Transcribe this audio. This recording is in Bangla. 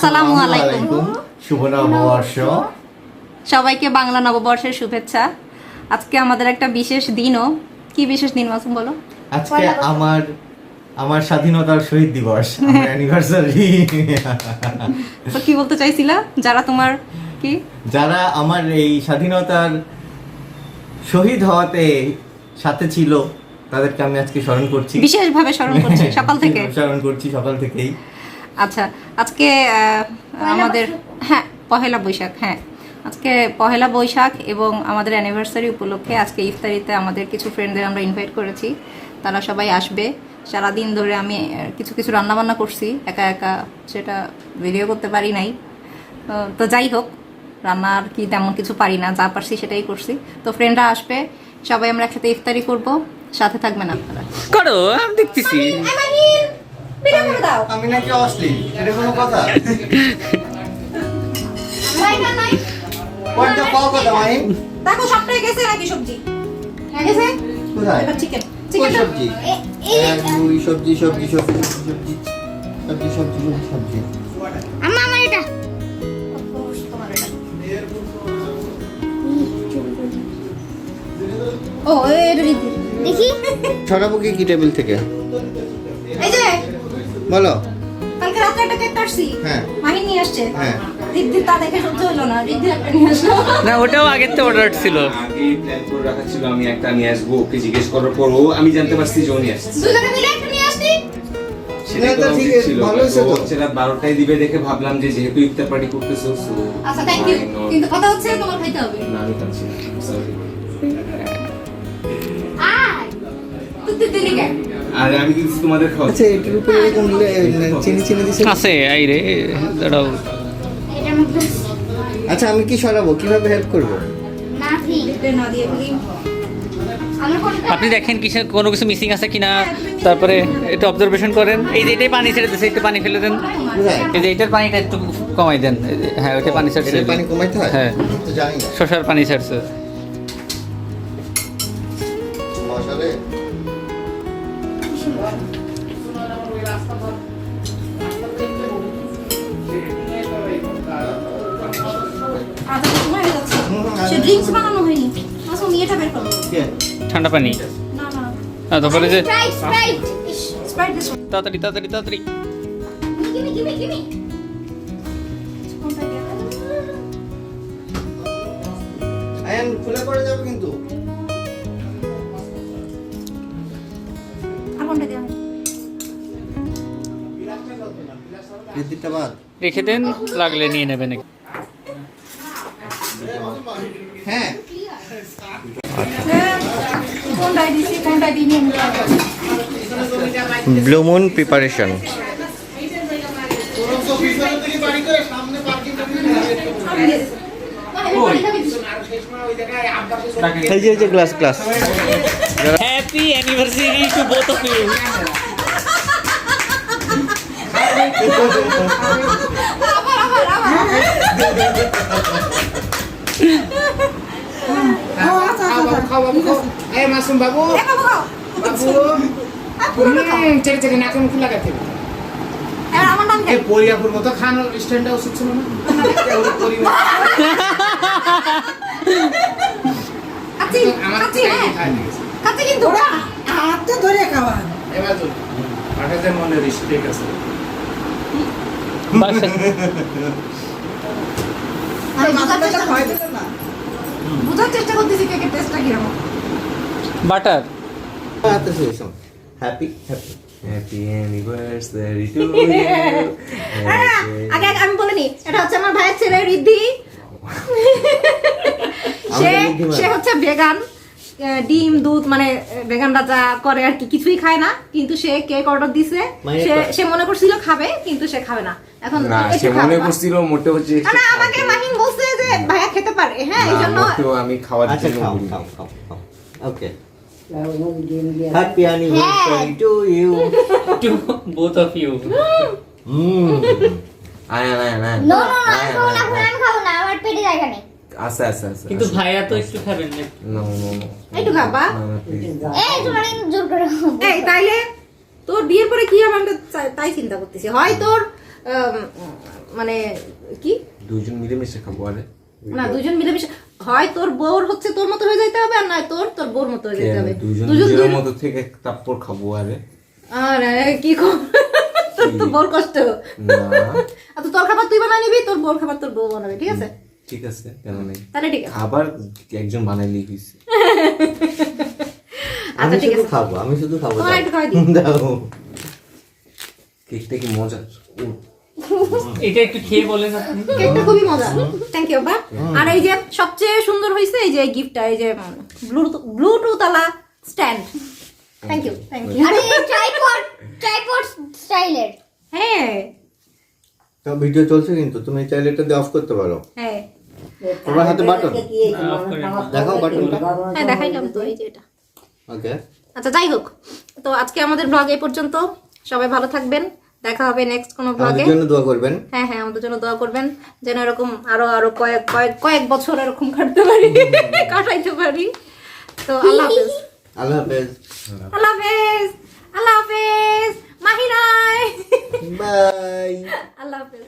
আসসালামু আলাইকুম, শুভ নববর্ষ। সবাইকে বাংলা নববর্ষের শুভেচ্ছা। আজকে আমাদের একটা বিশেষ দিনও। কি বিশেষ দিন মাসুম বলো? আজকে আমার স্বাধীনতার শহীদ দিবস, আমার অ্যানিভার্সারি। তো কি বলতে চাইছিলা? যারা আমার এই স্বাধীনতার শহীদ হওয়াতে সাথে ছিল তাদেরকে আমি আজকে স্মরণ করছি, বিশেষভাবে স্মরণ করছি সকাল থেকে। স্মরণ করছি সকাল থেকেই। আচ্ছা, আজকে আমাদের পহেলা বৈশাখ। আজকে পহেলা বৈশাখ এবং আমাদের অ্যানিভার্সারি উপলক্ষে আজকে ইফতারিতে আমাদের কিছু ফ্রেন্ডদের আমরা ইনভাইট করেছি। তারা সবাই আসবে। সারাদিন ধরে আমি কিছু কিছু রান্নাবান্না করছি একা একা, সেটা ভিডিও করতে পারি নাই। তো যাই হোক, রান্নার কি তেমন কিছু পারি না, যা পারছি সেটাই করছি। তো ফ্রেন্ডরা আসবে, সবাই আমরা একসাথে ইফতারি করব। সাথে থাকবেন আপনারা। করো, আমি দেখতেছি। আমি নাকি অশ্লীল, এটা কোনো কথা? কোনটা পাও কথা মাই? দেখো সবটাই গেছে নাকি সবজি? গেছে? কোথায়? এবার চিকেন। কোন সবজি? দুই সবজি সবজি সবজি সবজি সবজি সবজি সবজি। আম্মা আমার এটা ও এটা রিদ্ধি। দেখি ছড়াবো কি টেবিল থেকে? এই যে বলো। কালকে রাতে একটা কেক কাটছি। হ্যাঁ। মাহিন নিয়ে আসছে। হ্যাঁ। রিদ্ধি তা দেখে সহ্য হলো না, রিদ্ধি একটা নিয়ে আসলো। না, ওটাও আগের তো অর্ডার ছিল। আগে প্ল্যান করে রাখা ছিল আমি একটা নিয়ে আসবো, ওকে জিজ্ঞেস করার পর আমি জানতে পারছি যে ও নিয়ে আসছে। দুজনে মিলে একটা নিয়ে আসছি। সেটা না, তো তা ঠিক ঠিক আছে, ছিল, ভালো হয়েছে তো। হচ্ছে রাত 12টায় দিবে দেখে ভাবলাম যে যেহেতু ইফতার পার্টি করতেছো সো আচ্ছা, থ্যাংক ইউ। কিন্তু কথা হচ্ছে তোমার খাইতে হবে। না আমি খাচ্ছি না, sorry। আয় তুই দিলি কেন? আর আমি কিন্তু তোমাদের খাওয়া আচ্ছা, এটার উপরে এরকম চিনি চিনি দিছে। আছে আই রে, দাঁড়াও। এটার মধ্যে আচ্ছা, আমি কি সরাবো? কিভাবে হেল্প করব? না ঠিক এটা না দিয়ে বলি। আমার কোনটা আপনি দেখেন কোনো কিছু মিসিং আছে কিনা, তারপরে এটা অবজারভেশন করেন। এই যে এটাই পানি ছেড়ে দিচ্ছে, একটু পানি ফেলে দেন। কোথায়? এই যে এটার পানিটা একটু কমাই দেন। এই যে, হ্যাঁ, ওইটা পানি ছাড়ছে। এটার পানি কমাইতে হয়? হ্যাঁ, আমি তো জানি না। শসার পানি ছাড়ছে। মশালে আচ্ছা, সময় হয়ে যাচ্ছে। সে ড্রিঙ্কস বানানো হয়নি। মাসুম এটা বের করো। কে? ঠান্ডা পানি। না না, তারপরে যে স্প্রাইট স্প্রাইট স্প্রাইট দিস। তাড়াতাড়ি তাড়াতাড়ি তাড়াতাড়ি। গিমি গিমি গিমি আয়ান খুলে পড়ে যাবে কিন্তু। আর কোনটা দিও? বৃদ্ধিটা বাদ। রেখে দেন, লাগলে নিয়ে নেবেন। হ্যাঁ। কোনটা দিছি, কোনটা দিইনি আমি জানি না। Blue moon preparation. এই যে glass glass. Happy anniversary to both of you. Eh, Masum Babu. Babu. Cek cek nak kamu kulah kata. এবার আমার নাম কি? Eh, পরিয়াপুর মতো খানো স্ট্যান্ডে উচিত ছিল না। কাচ্চি, আমার কাচ্চি, হ্যাঁ। খাই দিয়েছে। কাচ্চি কিন্তু। হাতে ধরে খাওয়া এবার তো 8000 মনের স্টেক আছে। আমি বোঝার মাথাটা চেষ্টা খাওয়াই করতেছি। দিল না বোঝার চেষ্টা করতেছি কেকের টেস্টটা কিরকম। Butter. Happy happy happy anniversary two আগে আমি বলে নি, এটা হচ্ছে আমার ভাইয়ের ছেলে রিদ্ধি। সে সে হচ্ছে ভেগান। ডিম দুধ মানে ভেগানরা যা করে আর কি কিছুই খায় না, কিন্তু সে কেক অর্ডার দিছে। সে মনে করছিল খাবে, কিন্তু সে খাবে না। এখন না একটু সে খাবে মনে না। করছিল মোটে হচ্ছে না, আমাকে মাহিন বলছে যে ভাইয়া খেতে পারে, হ্যাঁ, এই জন্য। আমি খাওয়ার আচ্ছা, জন্য খাও বলি। খাও খাও খাও। Okay. Happy anniversary to you. To both of you. আয় নো নো আমি খাবো না আমার পেটে জায়গা নেই আচ্ছা আচ্ছা আচ্ছা কিন্তু ভাইয়া তো একটু খাবেন না। নো নো নো একটু খাবা। এই তোমার জোর করে এই তাইলে তোর বিয়ের পরে কি হবে আমি তো তাই চিন্তা করতেছি। হয় তোর মানে কি দুজন মিলেমিশে খাবো আরে না দুজন মিলেমিশে হয় তোর বউর হচ্ছে তোর মতো হয়ে যাইতে হবে আর নয় তোর বউর মতো হয়ে যেতে হবে দুজন দুজন নিজের মতো থেকে তারপর খাবো আরে আরে কি তোর তো বউর কষ্ট না আচ্ছা তোর খাবার তুই বানাই নিবি তোর বউর খাবার তোর বউ বানাবে ঠিক আছে ঠিক আছে কেন নেই তাহলে ঠিক আছে খাবার একজন বানাইলেই হয়েছে আচ্ছা ঠিক আছে আমি শুধু খাবো তোমার একটু খাওয়াই দিই দাও কেকটা কি মজার এটা একটু খেয়ে বলেন আপনি কেকটা খুবই মজা থ্যাংক ইউ বাবা আর এই যে সবচেয়ে সুন্দর হয়েছে এই যে গিফটটা এই যে ব্লুটুথ আলা স্ট্যান্ড থ্যাংক ইউ আরে ট্রাইপড স্টাইলের হ্যাঁ তো ভিডিও চলছে কিন্তু তুমি চাইলে এটা দিয়ে অফ করতে পারো হ্যাঁ তোমার হাতে বাটন দেখাও বাটনটা হ্যাঁ দেখাইলাম তো এই যে এটা ওকে আচ্ছা যাই হোক তো আজকে আমাদের ব্লগ এই পর্যন্ত সবাই ভালো থাকবেন দেখা হবে নেক্সট কোনো ব্লগে আমাদের জন্য দোয়া করবেন হ্যাঁ হ্যাঁ আমাদের জন্য দোয়া করবেন যেন এরকম আরো কয়েক বছর এরকম কাটাইতে পারি তো আল্লাহ হাফেজ আল্লাহ হাফেজ আল্লাহ হাফেজ আল্লাহ হাফেজ মাহিনাই বাই আল্লাহ হাফেজ